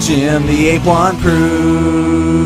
Jim the Ape Want Proof.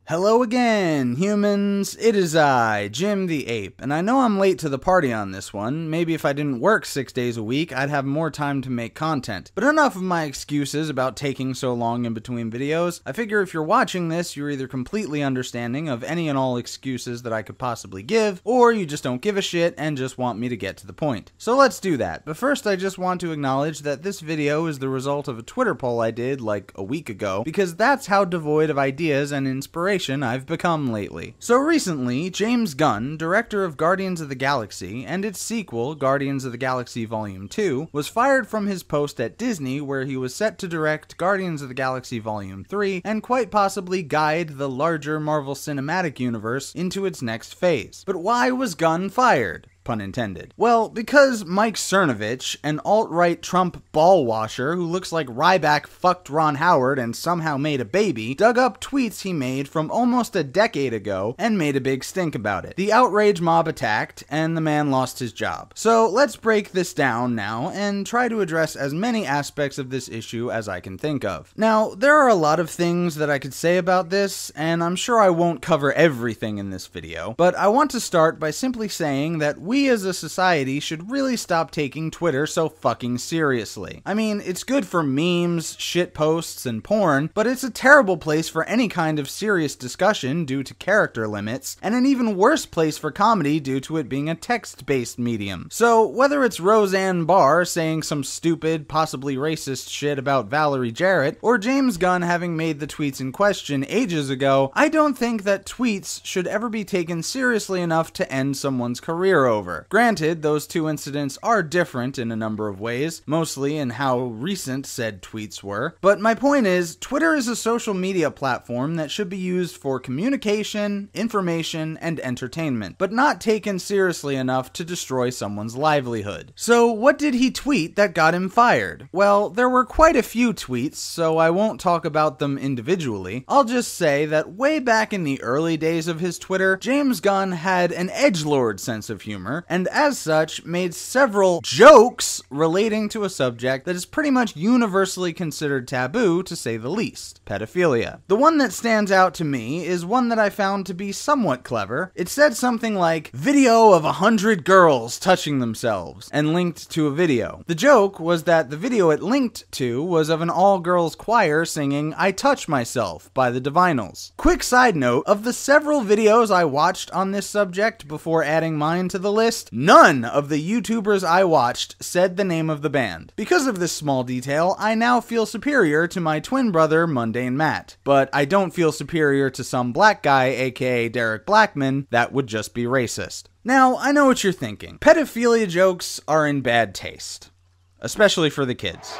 Hello again, humans. It is I, Jim the Ape, and I know I'm late to the party on this one. Maybe if I didn't work 6 days a week, I'd have more time to make content. But enough of my excuses about taking so long in between videos. I figure if you're watching this, you're either completely understanding of any and all excuses that I could possibly give, or you just don't give a shit and just want me to get to the point. So let's do that. But first, I just want to acknowledge that this video is the result of a Twitter poll I did like a week ago, because that's how devoid of ideas and inspiration I've become lately. So recently, James Gunn, director of Guardians of the Galaxy, and its sequel, Guardians of the Galaxy Volume 2, was fired from his post at Disney, where he was set to direct Guardians of the Galaxy Volume 3, and quite possibly guide the larger Marvel Cinematic Universe into its next phase. But why was Gunn fired? Pun intended. Well, because Mike Cernovich, an alt-right Trump ball washer who looks like Ryback fucked Ron Howard and somehow made a baby, dug up tweets he made from almost a decade ago and made a big stink about it. The outrage mob attacked, and the man lost his job. So let's break this down now and try to address as many aspects of this issue as I can think of. Now, there are a lot of things that I could say about this, and I'm sure I won't cover everything in this video, but I want to start by simply saying that we as a society should really stop taking Twitter so fucking seriously. I mean, it's good for memes, shit posts, and porn, but it's a terrible place for any kind of serious discussion due to character limits, and an even worse place for comedy due to it being a text-based medium. So, whether it's Roseanne Barr saying some stupid, possibly racist shit about Valerie Jarrett, or James Gunn having made the tweets in question ages ago, I don't think that tweets should ever be taken seriously enough to end someone's career over. Granted, those two incidents are different in a number of ways, mostly in how recent said tweets were, but my point is, Twitter is a social media platform that should be used for communication, information, and entertainment, but not taken seriously enough to destroy someone's livelihood. So what did he tweet that got him fired? Well, there were quite a few tweets, so I won't talk about them individually. I'll just say that way back in the early days of his Twitter, James Gunn had an edgelord sense of humor, and as such made several jokes relating to a subject that is pretty much universally considered taboo, to say the least: pedophilia. The one that stands out to me is one that I found to be somewhat clever. It said something like, "Video of 100 girls touching themselves," and linked to a video. The joke was that the video it linked to was of an all-girls choir singing "I Touch Myself" by the Divinals. Quick side note, of the several videos I watched on this subject before adding mine to the list, none of the YouTubers I watched said the name of the band. Because of this small detail, I now feel superior to my twin brother, Mundane Matt. But I don't feel superior to some black guy, aka Derek Blackman. That would just be racist. Now, I know what you're thinking. Pedophilia jokes are in bad taste. Especially for the kids.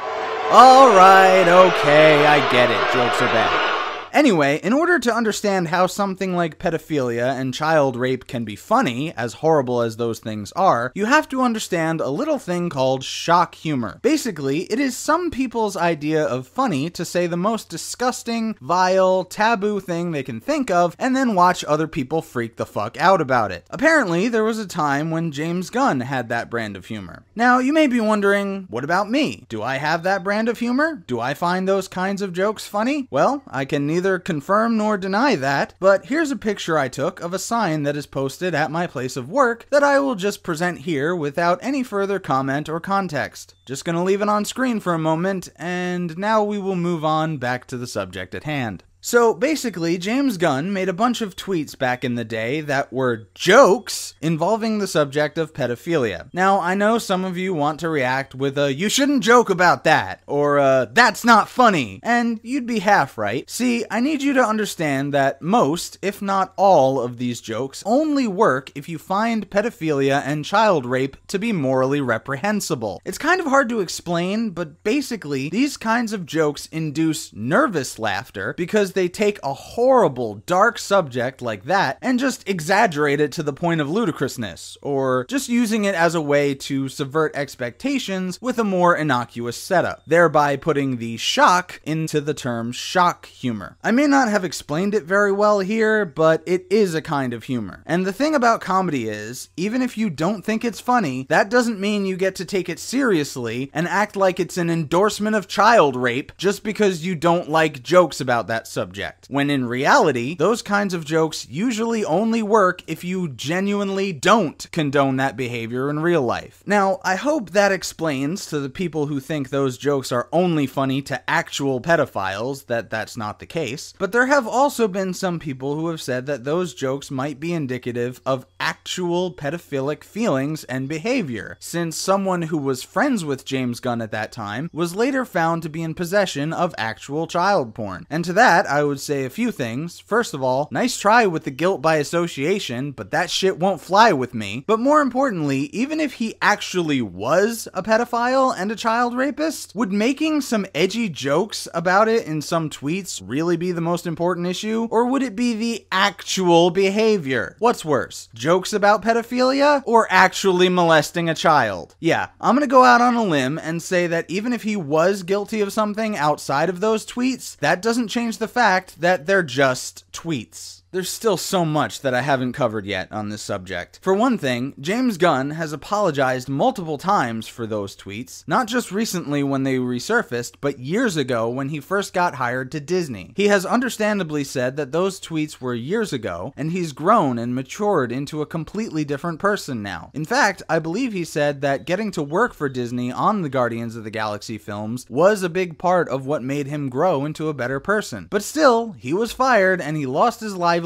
Alright, okay, I get it. Jokes are bad. Anyway, in order to understand how something like pedophilia and child rape can be funny, as horrible as those things are, you have to understand a little thing called shock humor. Basically, it is some people's idea of funny to say the most disgusting, vile, taboo thing they can think of, and then watch other people freak the fuck out about it. Apparently, there was a time when James Gunn had that brand of humor. Now, you may be wondering, what about me? Do I have that brand of humor? Do I find those kinds of jokes funny? Well, I can neither confirm nor deny that, but here's a picture I took of a sign that is posted at my place of work that I will just present here without any further comment or context. Just gonna leave it on screen for a moment, and now we will move on back to the subject at hand. So basically, James Gunn made a bunch of tweets back in the day that were jokes involving the subject of pedophilia. Now, I know some of you want to react with a "you shouldn't joke about that," or a "that's not funny," and you'd be half right. See, I need you to understand that most, if not all, of these jokes only work if you find pedophilia and child rape to be morally reprehensible. It's kind of hard to explain, but basically, these kinds of jokes induce nervous laughter because they take a horrible, dark subject like that and just exaggerate it to the point of ludicrousness, or just using it as a way to subvert expectations with a more innocuous setup, thereby putting the shock into the term shock humor. I may not have explained it very well here, but it is a kind of humor. And the thing about comedy is, even if you don't think it's funny, that doesn't mean you get to take it seriously and act like it's an endorsement of child rape just because you don't like jokes about that subject. When in reality, those kinds of jokes usually only work if you genuinely don't condone that behavior in real life. Now, I hope that explains to the people who think those jokes are only funny to actual pedophiles that that's not the case, but there have also been some people who have said that those jokes might be indicative of actual pedophilic feelings and behavior, since someone who was friends with James Gunn at that time was later found to be in possession of actual child porn. And to that, I would say a few things. First of all, nice try with the guilt by association, but that shit won't fly with me. But more importantly, even if he actually was a pedophile and a child rapist, would making some edgy jokes about it in some tweets really be the most important issue? Or would it be the actual behavior? What's worse, jokes about pedophilia or actually molesting a child? Yeah, I'm gonna go out on a limb and say that even if he was guilty of something outside of those tweets, that doesn't change the fact that they're just tweets. There's still so much that I haven't covered yet on this subject. For one thing, James Gunn has apologized multiple times for those tweets, not just recently when they resurfaced, but years ago when he first got hired to Disney. He has understandably said that those tweets were years ago, and he's grown and matured into a completely different person now. In fact, I believe he said that getting to work for Disney on the Guardians of the Galaxy films was a big part of what made him grow into a better person. But still, he was fired and he lost his livelihood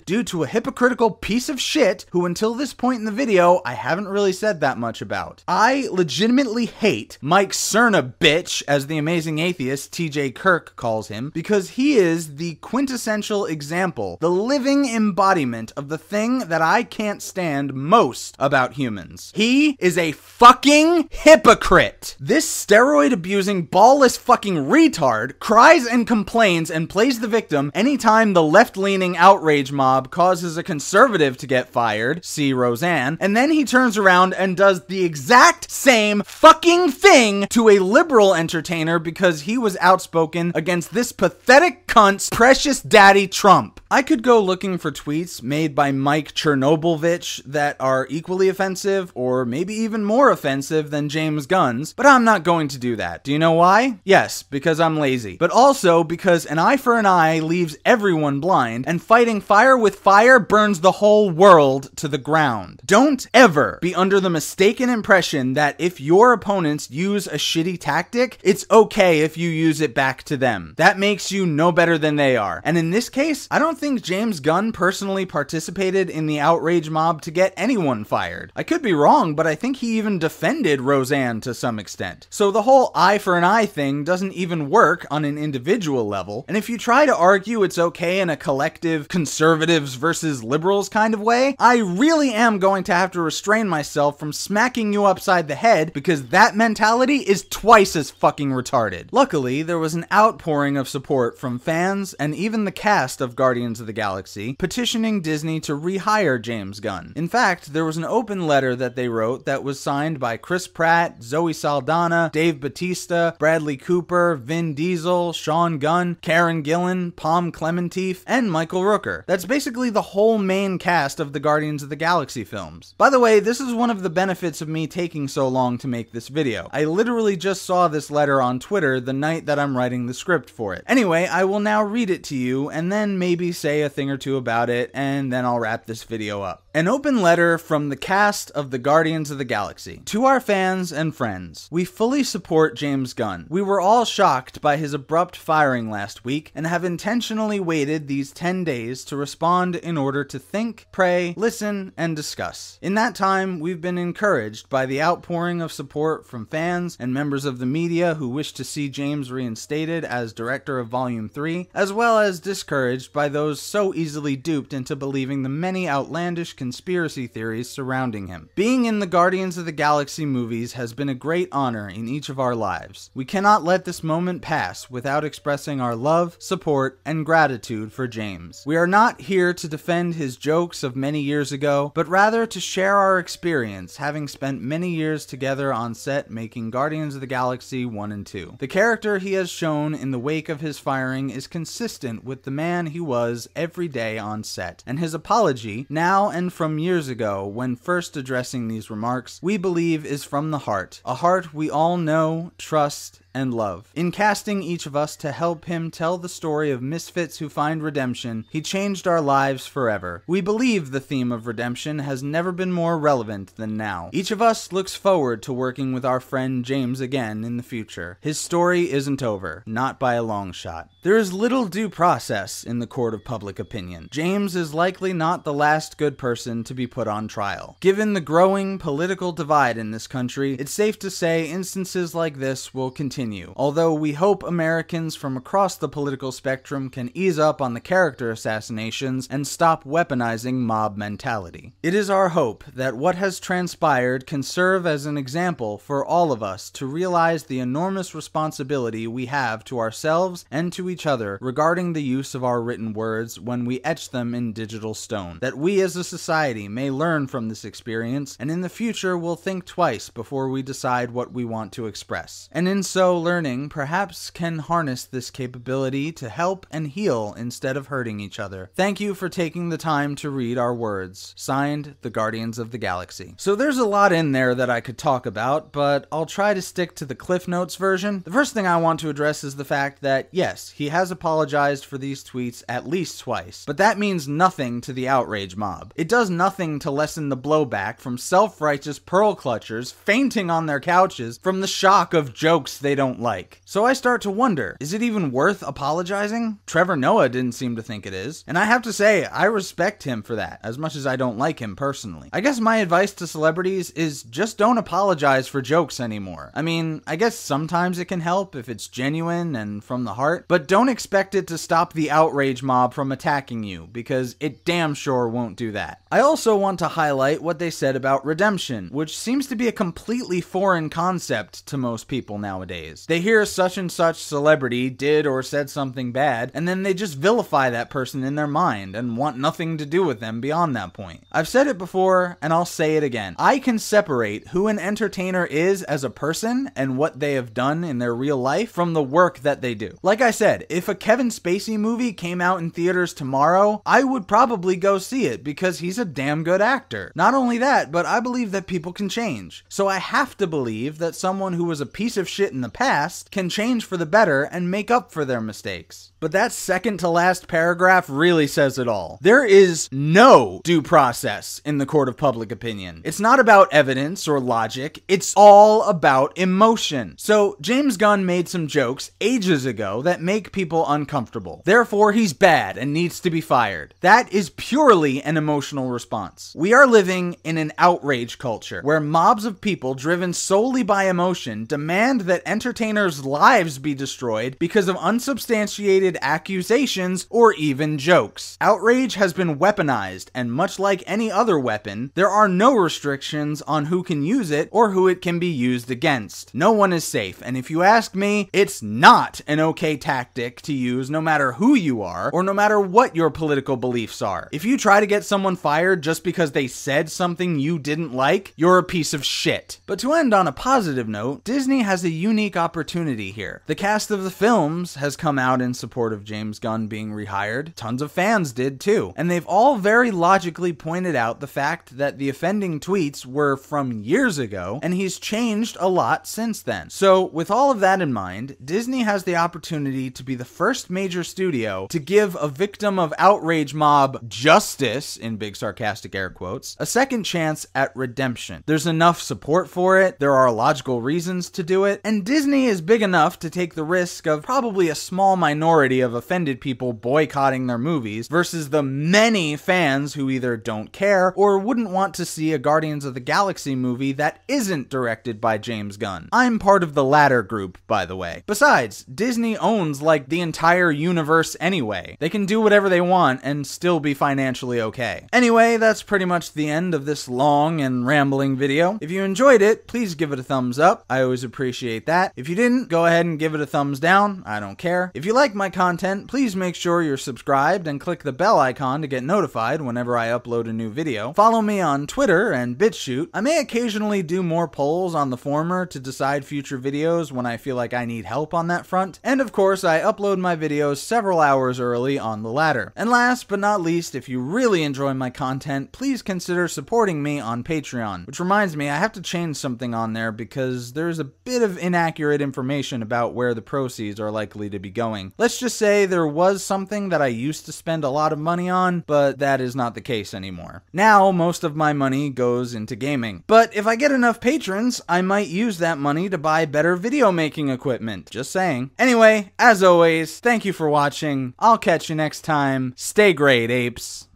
due to a hypocritical piece of shit who until this point in the video I haven't really said that much about. I legitimately hate Mike Cerna-bitch, as the amazing atheist TJ Kirk calls him, because he is the quintessential example, the living embodiment of the thing that I can't stand most about humans. He is a fucking hypocrite. This steroid abusing ballless fucking retard cries and complains and plays the victim anytime the left-leaning outrage mob causes a conservative to get fired, see Roseanne, and then he turns around and does the exact same fucking thing to a liberal entertainer because he was outspoken against this pathetic cunt's precious daddy Trump. I could go looking for tweets made by Mike Chernobylovich that are equally offensive or maybe even more offensive than James Gunn's, but I'm not going to do that. Do you know why? Yes, because I'm lazy, but also because an eye for an eye leaves everyone blind, and fighting fire with fire burns the whole world to the ground. Don't ever be under the mistaken impression that if your opponents use a shitty tactic, it's okay if you use it back to them. That makes you no better than they are. And in this case, I don't think James Gunn personally participated in the outrage mob to get anyone fired. I could be wrong, but I think he even defended Roseanne to some extent. So the whole eye for an eye thing doesn't even work on an individual level. And if you try to argue it's okay in a collective conservatives versus liberals kind of way, I really am going to have to restrain myself from smacking you upside the head because that mentality is twice as fucking retarded. Luckily, there was an outpouring of support from fans and even the cast of Guardians of the Galaxy petitioning Disney to rehire James Gunn. In fact, there was an open letter that they wrote that was signed by Chris Pratt, Zoe Saldana, Dave Bautista, Bradley Cooper, Vin Diesel, Sean Gunn, Karen Gillan, Palm Clementif, and Michael Rooker. That's basically the whole main cast of the Guardians of the Galaxy films. By the way, this is one of the benefits of me taking so long to make this video. I literally just saw this letter on Twitter the night that I'm writing the script for it. Anyway, I will now read it to you and then maybe say a thing or two about it, and then I'll wrap this video up. An open letter from the cast of the Guardians of the Galaxy. To our fans and friends, we fully support James Gunn. We were all shocked by his abrupt firing last week and have intentionally waited these 10 days to respond in order to think, pray, listen, and discuss. In that time, we've been encouraged by the outpouring of support from fans and members of the media who wish to see James reinstated as director of Volume 3, as well as discouraged by those so easily duped into believing the many outlandish conspiracy theories surrounding him. Being in the Guardians of the Galaxy movies has been a great honor in each of our lives. We cannot let this moment pass without expressing our love, support, and gratitude for James. We are not here to defend his jokes of many years ago, but rather to share our experience, having spent many years together on set making Guardians of the Galaxy 1 and 2. The character he has shown in the wake of his firing is consistent with the man he was every day on set, and his apology, now and from years ago when first addressing these remarks, we believe is from the heart, a heart we all know, trust, and love. In casting each of us to help him tell the story of misfits who find redemption, he changed our lives forever. We believe the theme of redemption has never been more relevant than now. Each of us looks forward to working with our friend James again in the future. His story isn't over, not by a long shot. There is little due process in the court of public opinion. James is likely not the last good person to be put on trial. Given the growing political divide in this country, it's safe to say instances like this will continue. Although we hope Americans from across the political spectrum can ease up on the character assassinations and stop weaponizing mob mentality. It is our hope that what has transpired can serve as an example for all of us to realize the enormous responsibility we have to ourselves and to each other regarding the use of our written words when we etch them in digital stone. That we as a society may learn from this experience, and in the future will think twice before we decide what we want to express. And in so learning perhaps can harness this capability to help and heal instead of hurting each other. Thank you for taking the time to read our words. Signed, the Guardians of the Galaxy. So there's a lot in there that I could talk about, but I'll try to stick to the Cliff Notes version. The first thing I want to address is the fact that, yes, he has apologized for these tweets at least twice, but that means nothing to the outrage mob. It does nothing to lessen the blowback from self-righteous pearl clutchers fainting on their couches from the shock of jokes they don't like. So I start to wonder, is it even worth apologizing? Trevor Noah didn't seem to think it is, and I have to say, I respect him for that, as much as I don't like him personally. I guess my advice to celebrities is just don't apologize for jokes anymore. I mean, I guess sometimes it can help if it's genuine and from the heart, but don't expect it to stop the outrage mob from attacking you, because it damn sure won't do that. I also want to highlight what they said about redemption, which seems to be a completely foreign concept to most people nowadays. They hear such and such celebrity did or said something bad, and then they just vilify that person in their mind and want nothing to do with them beyond that point. I've said it before, and I'll say it again. I can separate who an entertainer is as a person and what they have done in their real life from the work that they do. Like I said, if a Kevin Spacey movie came out in theaters tomorrow, I would probably go see it because he's a damn good actor. Not only that, but I believe that people can change. So I have to believe that someone who was a piece of shit in the past can change for the better and make up for their mistakes. But that second to last paragraph really says it all. There is no due process in the court of public opinion. It's not about evidence or logic. It's all about emotion. So James Gunn made some jokes ages ago that make people uncomfortable. Therefore, he's bad and needs to be fired. That is purely an emotional response. We are living in an outrage culture where mobs of people driven solely by emotion demand that entertainers' lives be destroyed because of unsubstantiated accusations or even jokes. Outrage has been weaponized, and much like any other weapon, there are no restrictions on who can use it or who it can be used against. No one is safe, and if you ask me, it's not an okay tactic to use no matter who you are or no matter what your political beliefs are. If you try to get someone fired just because they said something you didn't like, you're a piece of shit. But to end on a positive note, Disney has a unique opportunity here. The cast of the films has come out in support of James Gunn being rehired. Tons of fans did too. And they've all very logically pointed out the fact that the offending tweets were from years ago, and he's changed a lot since then. So with all of that in mind, Disney has the opportunity to be the first major studio to give a victim of outrage mob justice, in big sarcastic air quotes, a second chance at redemption. There's enough support for it, there are logical reasons to do it, and Disney Disney is big enough to take the risk of probably a small minority of offended people boycotting their movies versus the many fans who either don't care or wouldn't want to see a Guardians of the Galaxy movie that isn't directed by James Gunn. I'm part of the latter group, by the way. Besides, Disney owns like the entire universe anyway. They can do whatever they want and still be financially okay. Anyway, that's pretty much the end of this long and rambling video. If you enjoyed it, please give it a thumbs up. I always appreciate that. If you didn't, go ahead and give it a thumbs down. I don't care. If you like my content, please make sure you're subscribed and click the bell icon to get notified whenever I upload a new video. Follow me on Twitter and BitChute. I may occasionally do more polls on the former to decide future videos when I feel like I need help on that front. And of course, I upload my videos several hours early on the latter. And last but not least, if you really enjoy my content, please consider supporting me on Patreon. Which reminds me, I have to change something on there because there's a bit of inaccurate information about where the proceeds are likely to be going. Let's just say there was something that I used to spend a lot of money on, but that is not the case anymore. Now, most of my money goes into gaming. But if I get enough patrons, I might use that money to buy better video making equipment. Just saying. Anyway, as always, thank you for watching. I'll catch you next time. Stay great, apes.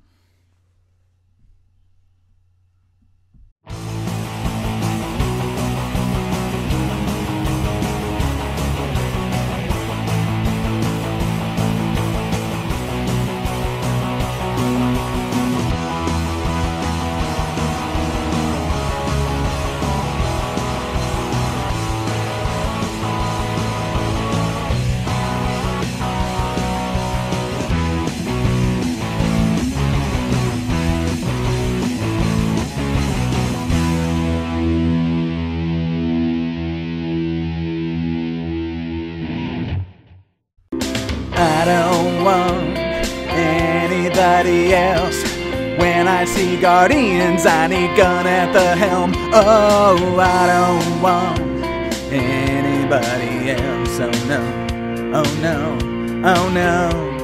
I don't want anybody else. When I see Guardians, I need GUNn at the helm. Oh, I don't want anybody else. Oh no, oh no, oh no.